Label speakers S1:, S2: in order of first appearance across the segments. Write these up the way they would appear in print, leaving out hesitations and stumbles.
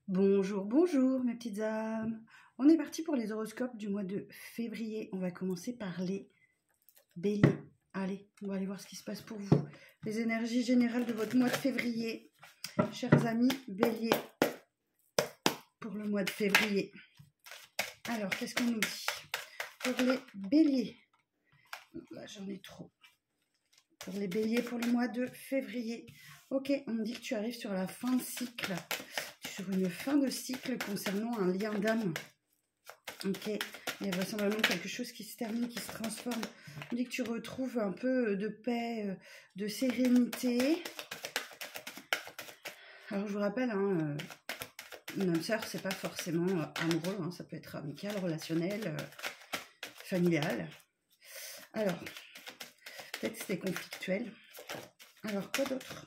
S1: Bonjour, bonjour mes petites âmes. On est parti pour les horoscopes du mois de février. On va commencer par les béliers. Allez, on va aller voir ce qui se passe pour vous. Les énergies générales de votre mois de février. Chers amis béliers, pour le mois de février. Alors, qu'est-ce qu'on nous dit? Pour les béliers. Là, j'en ai trop. Pour les béliers, pour le mois de février. Ok, on me dit que tu arrives sur la fin de cycle. Sur une fin de cycle concernant un lien d'âme. Ok, il y a vraisemblablement quelque chose qui se termine, qui se transforme. On dit que tu retrouves un peu de paix, de sérénité. Alors je vous rappelle, hein, une âme sœur, c'est pas forcément amoureux, hein, ça peut être amical, relationnel, familial. Alors, peut-être c'était conflictuel. Alors, quoi d'autre?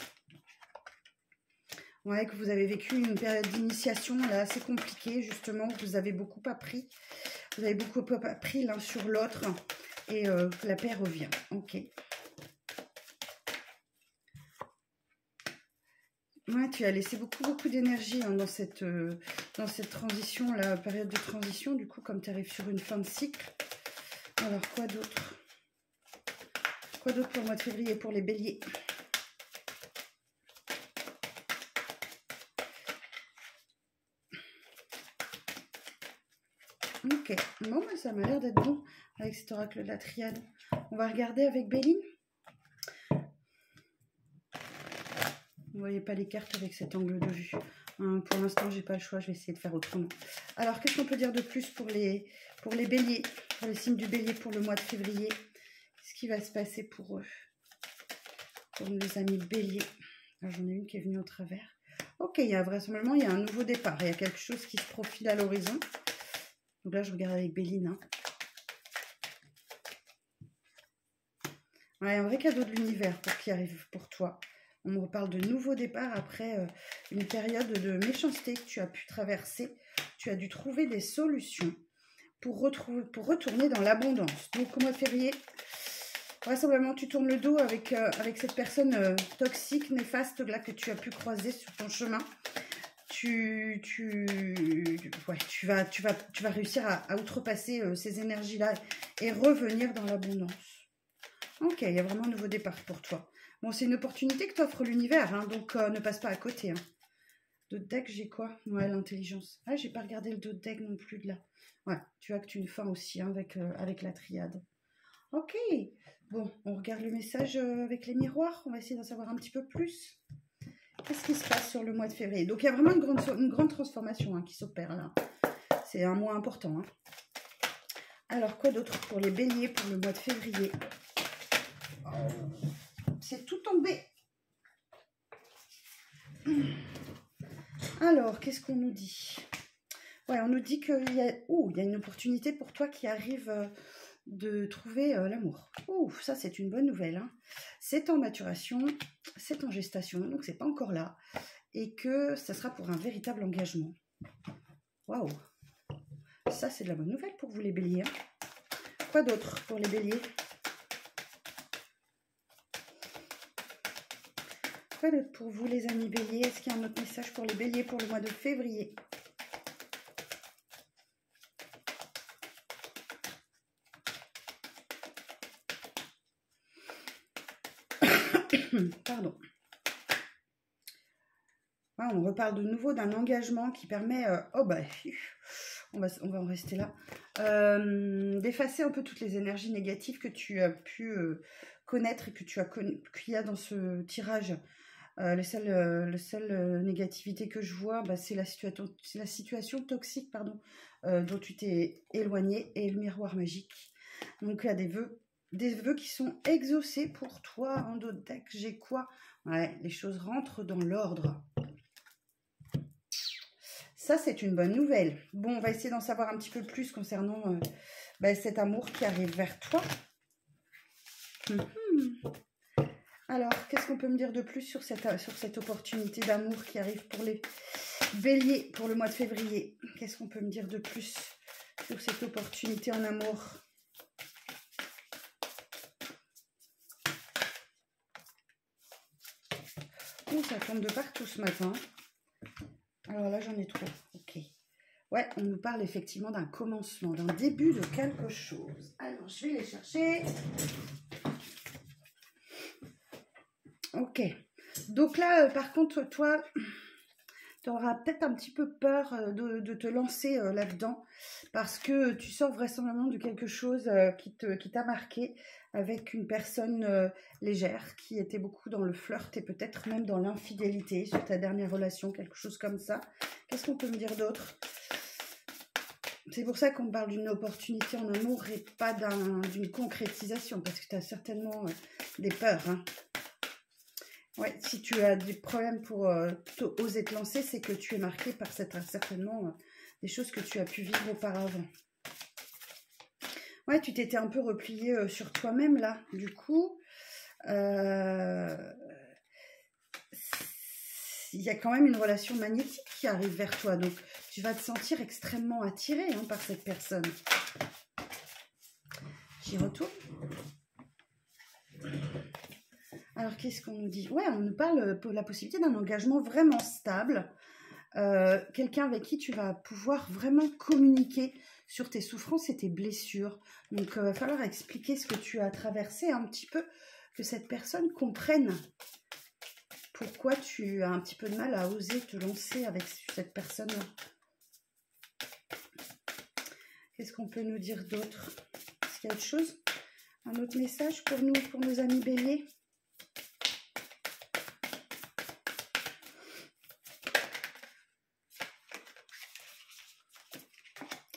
S1: Ouais, que vous avez vécu une période d'initiation là assez compliquée, justement, vous avez beaucoup appris. Vous avez beaucoup appris l'un sur l'autre et la paix revient. Ok. Ouais, tu as laissé beaucoup d'énergie hein, dans cette transition, la période de transition, du coup, comme tu arrives sur une fin de cycle. Alors, quoi d'autre? Quoi d'autre pour le mois de février, pour les béliers? Ok, bon, bah, ça m'a l'air d'être bon avec cet oracle de la triade. On va regarder avec Béline. Vous ne voyez pas les cartes avec cet angle de vue. Pour l'instant, j'ai pas le choix, je vais essayer de faire autrement. Alors, qu'est-ce qu'on peut dire de plus pour les béliers, pour les signes du bélier pour le mois de février? Qu'est-ce qui va se passer pour eux? Pour les amis béliers. J'en ai une qui est venue au travers. Ok, il y a vraisemblablement, il y a un nouveau départ. Il y a quelque chose qui se profile à l'horizon. Donc là, je regarde avec Béline. Hein. Ouais, un vrai cadeau de l'univers pour qui arrive pour toi. On me reparle de nouveau départ après une période de méchanceté que tu as pu traverser. Tu as dû trouver des solutions pour retourner dans l'abondance. Donc au mois de février, vraisemblablement tu tournes le dos avec cette personne toxique, néfaste là, que tu as pu croiser sur ton chemin. Tu vas réussir à outrepasser ces énergies-là et revenir dans l'abondance. Ok, il y a vraiment un nouveau départ pour toi. Bon, c'est une opportunité que t'offre l'univers, hein, donc ne passe pas à côté. Hein. D'autres decks, j'ai quoi? Ouais, l'intelligence. Ah, j'ai pas regardé le d'autres deck non plus de là. Ouais, tu as que tu une fin aussi hein, avec la triade. Ok, bon, on regarde le message avec les miroirs. On va essayer d'en savoir un petit peu plus. Qu'est-ce qui se passe sur le mois de février? Donc, il y a vraiment une grande transformation hein, qui s'opère là. C'est un mois important. Hein. Alors, quoi d'autre pour les béliers pour le mois de février? C'est tout tombé. Alors, qu'est-ce qu'on nous dit? Ouais, on nous dit qu'il y a une opportunité pour toi qui arrive de trouver l'amour. Ouh, ça c'est une bonne nouvelle. Hein. C'est en maturation, c'est en gestation, donc c'est pas encore là. Et que ça sera pour un véritable engagement. Waouh! Ça c'est de la bonne nouvelle pour vous les béliers. Hein. Quoi d'autre pour les béliers? Quoi d'autre pour vous les amis béliers? Est-ce qu'il y a un autre message pour les béliers pour le mois de février? Pardon. Ouais, on reparle de nouveau d'un engagement qui permet... on va en rester là. D'effacer un peu toutes les énergies négatives que tu as pu connaître et que qu'il y a dans ce tirage. Le seul négativité que je vois, bah, c'est la situation toxique dont tu t'es éloigné et le miroir magique. Donc il y a des vœux qui sont exaucés pour toi. En d'autres decks, j'ai quoi? Ouais, les choses rentrent dans l'ordre. Ça, c'est une bonne nouvelle. Bon, on va essayer d'en savoir un petit peu plus concernant cet amour qui arrive vers toi. Alors, qu'est-ce qu'on peut me dire de plus sur cette opportunité d'amour qui arrive pour les béliers pour le mois de février? Qu'est-ce qu'on peut me dire de plus sur cette opportunité en amour? Oh, ça tombe de partout ce matin. Alors, alors là, j'en ai trop. Ok. Ouais, on nous parle effectivement d'un commencement, d'un début de quelque chose. Alors, je vais les chercher. Ok. Donc là, par contre, toi, tu auras peut-être un petit peu peur de te lancer là-dedans parce que tu sors vraisemblablement de quelque chose qui t'a marqué avec une personne légère qui était beaucoup dans le flirt et peut-être même dans l'infidélité sur ta dernière relation, quelque chose comme ça. Qu'est-ce qu'on peut me dire d'autre? C'est pour ça qu'on parle d'une opportunité en amour et pas d'une concrétisation parce que tu as certainement des peurs, hein. Ouais, si tu as des problèmes pour oser te lancer, c'est que tu es marqué par certainement des choses que tu as pu vivre auparavant. Ouais, tu t'étais un peu replié sur toi-même là, du coup. Il y a quand même une relation magnétique qui arrive vers toi, donc tu vas te sentir extrêmement attiré hein, par cette personne. J'y retourne. Alors, qu'est-ce qu'on nous dit? Ouais, on nous parle de la possibilité d'un engagement vraiment stable. Quelqu'un avec qui tu vas pouvoir vraiment communiquer sur tes souffrances et tes blessures. Donc, il va falloir expliquer ce que tu as traversé un petit peu, que cette personne comprenne pourquoi tu as un petit peu de mal à oser te lancer avec cette personne-là. Qu'est-ce qu'on peut nous dire d'autre? Est-ce qu'il y a autre chose? Un autre message pour nous, pour nos amis béliers?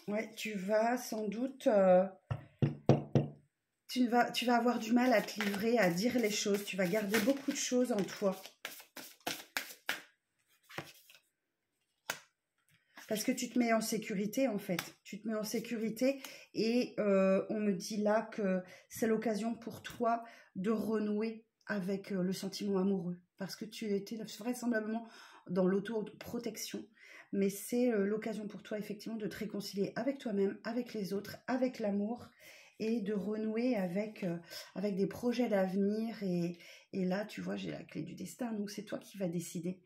S1: Ouais, tu vas sans doute... tu vas avoir du mal à te livrer, à dire les choses. Tu vas garder beaucoup de choses en toi. Parce que tu te mets en sécurité, en fait. Tu te mets en sécurité et on me dit là que c'est l'occasion pour toi de renouer avec le sentiment amoureux. Parce que tu étais vraisemblablement dans l'auto-protection. Mais c'est l'occasion pour toi, effectivement, de te réconcilier avec toi-même, avec les autres, avec l'amour et de renouer avec des projets d'avenir. Et là, tu vois, j'ai la clé du destin. Donc, c'est toi qui vas décider.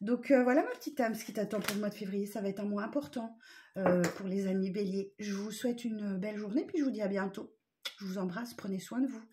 S1: Donc voilà ma petite âme, ce qui t'attend pour le mois de février, ça va être un mois important pour les amis béliers. Je vous souhaite une belle journée, puis je vous dis à bientôt. Je vous embrasse, prenez soin de vous.